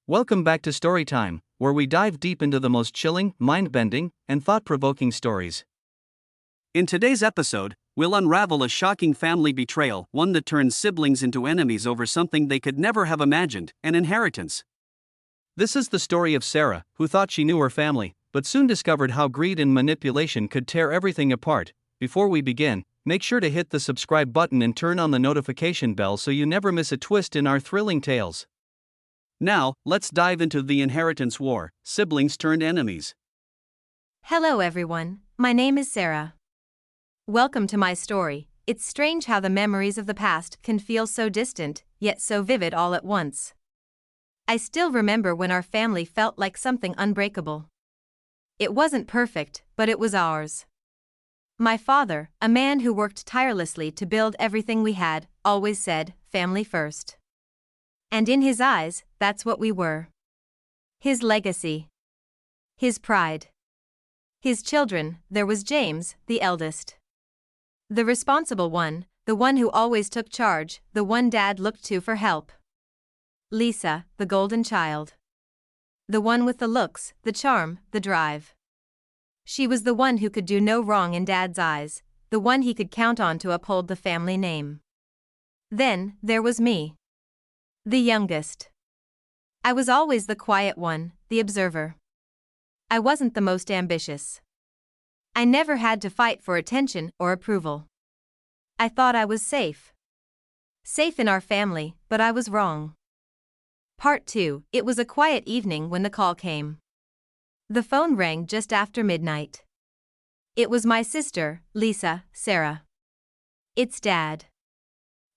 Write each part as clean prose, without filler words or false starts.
Welcome back to Storytime, where we dive deep into the most chilling, mind-bending, and thought-provoking stories. In today's episode, we'll unravel a shocking family betrayal, one that turns siblings into enemies over something they could never have imagined, an inheritance. This is the story of Sarah, who thought she knew her family, but soon discovered how greed and manipulation could tear everything apart. Before we begin, make sure to hit the subscribe button and turn on the notification bell so you never miss a twist in our thrilling tales. Now, let's dive into the inheritance war, siblings turned enemies. Hello everyone, my name is Sarah. Welcome to my story. It's strange how the memories of the past can feel so distant, yet so vivid all at once. I still remember when our family felt like something unbreakable. It wasn't perfect, but it was ours. My father, a man who worked tirelessly to build everything we had, always said, "Family first." And in his eyes, that's what we were. His legacy. His pride. His children, there was James, the eldest. The responsible one, the one who always took charge, the one Dad looked to for help. Lisa, the golden child. The one with the looks, the charm, the drive. She was the one who could do no wrong in Dad's eyes, the one he could count on to uphold the family name. Then, there was me. The youngest. I was always the quiet one, the observer. I wasn't the most ambitious. I never had to fight for attention or approval. I thought I was safe. Safe in our family, but I was wrong. Part 2. It was a quiet evening when the call came. The phone rang just after midnight. It was my sister, Lisa, Sarah. "It's Dad.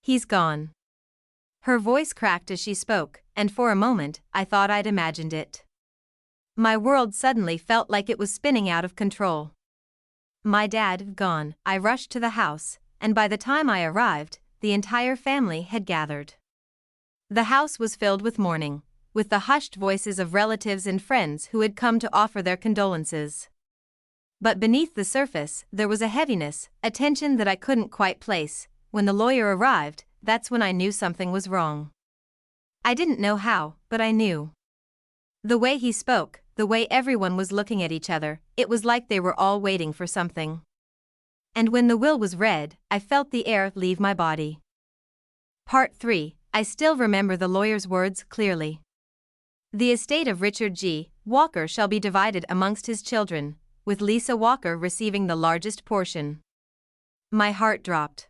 He's gone." Her voice cracked as she spoke, and for a moment, I thought I'd imagined it. My world suddenly felt like it was spinning out of control. My dad gone, I rushed to the house, and by the time I arrived, the entire family had gathered. The house was filled with mourning, with the hushed voices of relatives and friends who had come to offer their condolences. But beneath the surface, there was a heaviness, a tension that I couldn't quite place. When the lawyer arrived, that's when I knew something was wrong. I didn't know how, but I knew. The way he spoke, the way everyone was looking at each other, it was like they were all waiting for something. And when the will was read, I felt the air leave my body. Part 3. I still remember the lawyer's words clearly. "The estate of Richard G. Walker shall be divided amongst his children, with Lisa Walker receiving the largest portion." My heart dropped.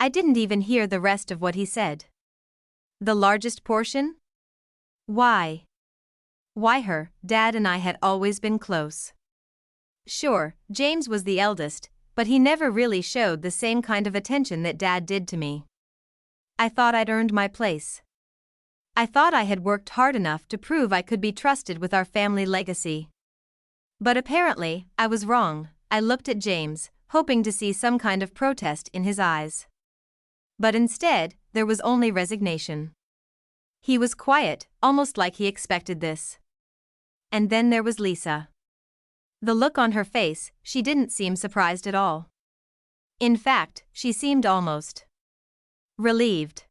I didn't even hear the rest of what he said. The largest portion? Why? Why her? Dad and I had always been close. Sure, James was the eldest, but he never really showed the same kind of attention that Dad did to me. I thought I'd earned my place. I thought I had worked hard enough to prove I could be trusted with our family legacy. But apparently, I was wrong. I looked at James, hoping to see some kind of protest in his eyes. But instead, there was only resignation. He was quiet, almost like he expected this. And then there was Lisa. The look on her face, she didn't seem surprised at all. In fact, she seemed almost relieved.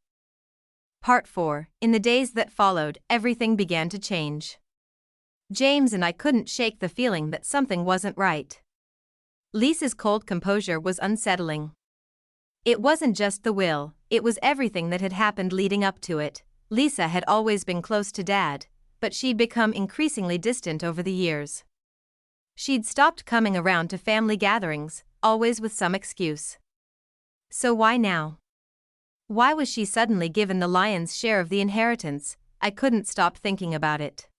Part 4. In the days that followed, everything began to change. James and I couldn't shake the feeling that something wasn't right. Lisa's cold composure was unsettling. It wasn't just the will, it was everything that had happened leading up to it. Lisa had always been close to Dad, but she'd become increasingly distant over the years. She'd stopped coming around to family gatherings, always with some excuse. So why now? Why was she suddenly given the lion's share of the inheritance? I couldn't stop thinking about it.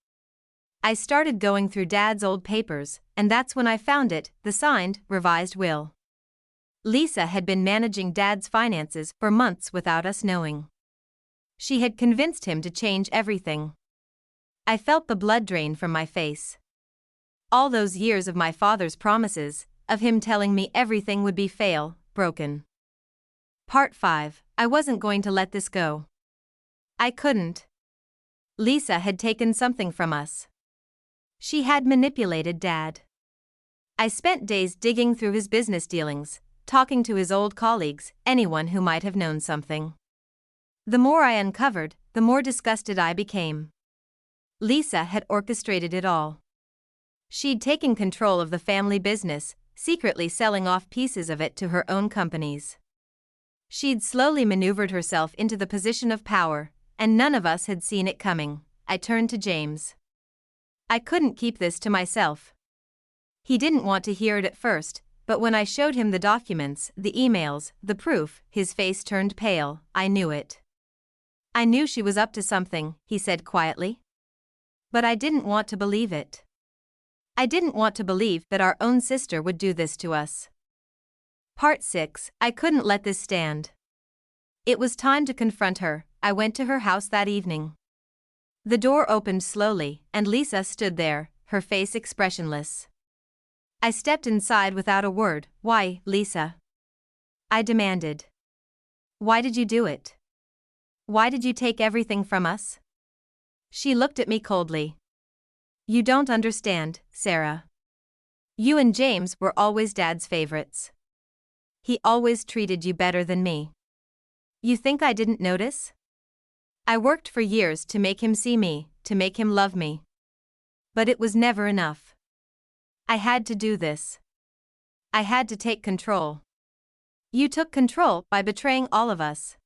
I started going through Dad's old papers, and that's when I found it, the signed, revised will. Lisa had been managing Dad's finances for months without us knowing. She had convinced him to change everything. I felt the blood drain from my face. All those years of my father's promises, of him telling me everything would be broken. Part 5. I wasn't going to let this go. I couldn't. Lisa had taken something from us. She had manipulated Dad. I spent days digging through his business dealings, talking to his old colleagues, anyone who might have known something. The more I uncovered, the more disgusted I became. Lisa had orchestrated it all. She'd taken control of the family business, secretly selling off pieces of it to her own companies. She'd slowly maneuvered herself into the position of power, and none of us had seen it coming. I turned to James. I couldn't keep this to myself. He didn't want to hear it at first, but when I showed him the documents, the emails, the proof, his face turned pale. I knew it. I knew she was up to something, he said quietly. But I didn't want to believe it. I didn't want to believe that our own sister would do this to us. Part 6. I couldn't let this stand. It was time to confront her. I went to her house that evening. The door opened slowly, and Lisa stood there, her face expressionless. I stepped inside without a word. Why, Lisa? I demanded. Why did you do it? Why did you take everything from us? She looked at me coldly. You don't understand, Sarah. You and James were always Dad's favorites. He always treated you better than me. You think I didn't notice? I worked for years to make him see me, to make him love me. But it was never enough. I had to do this. I had to take control. You took control by betraying all of us.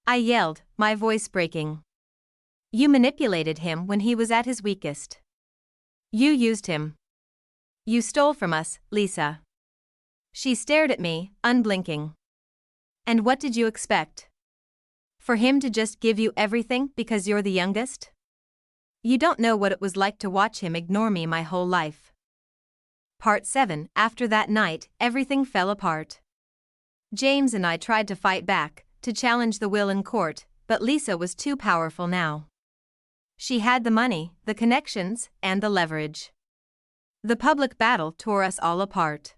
I yelled, my voice breaking. You manipulated him when he was at his weakest. You used him. You stole from us, Lisa. She stared at me, unblinking. And what did you expect? For him to just give you everything because you're the youngest? You don't know what it was like to watch him ignore me my whole life. Part 7. After that night, everything fell apart. James and I tried to fight back, to challenge the will in court, but Lisa was too powerful now. She had the money, the connections, and the leverage. The public battle tore us all apart.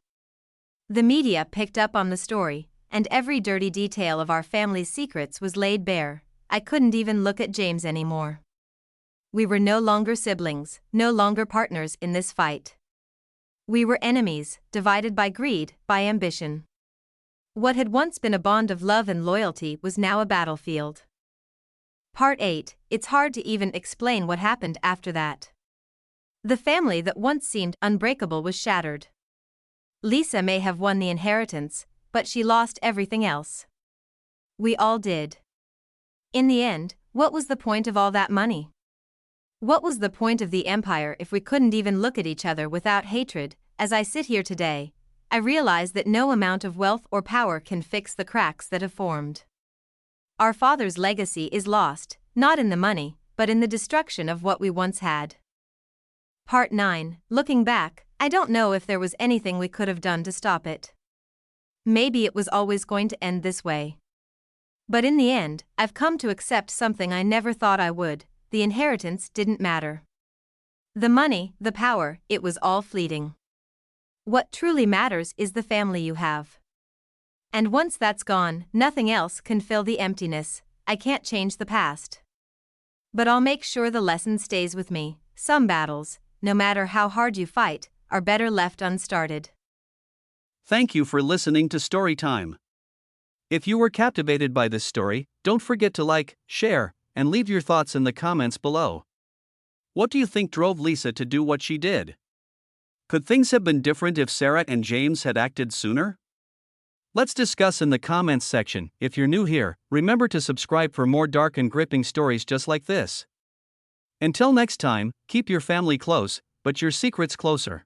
The media picked up on the story, and every dirty detail of our family's secrets was laid bare. I couldn't even look at James anymore. We were no longer siblings, no longer partners in this fight. We were enemies, divided by greed, by ambition. What had once been a bond of love and loyalty was now a battlefield. Part 8. It's hard to even explain what happened after that. The family that once seemed unbreakable was shattered. Lisa may have won the inheritance, but she lost everything else. We all did. In the end, what was the point of all that money? What was the point of the empire if we couldn't even look at each other without hatred? As I sit here today, I realize that no amount of wealth or power can fix the cracks that have formed. Our father's legacy is lost, not in the money, but in the destruction of what we once had. Part 9. Looking back, I don't know if there was anything we could have done to stop it. Maybe it was always going to end this way. But in the end, I've come to accept something I never thought I would. The inheritance didn't matter. The money, the power, it was all fleeting. What truly matters is the family you have. And once that's gone, nothing else can fill the emptiness. I can't change the past. But I'll make sure the lesson stays with me. Some battles, no matter how hard you fight, are better left unstarted. Thank you for listening to Storytime. If you were captivated by this story, don't forget to like, share, and leave your thoughts in the comments below. What do you think drove Lisa to do what she did? Could things have been different if Sarah and James had acted sooner? Let's discuss in the comments section. If you're new here, remember to subscribe for more dark and gripping stories just like this. Until next time, keep your family close, but your secrets closer.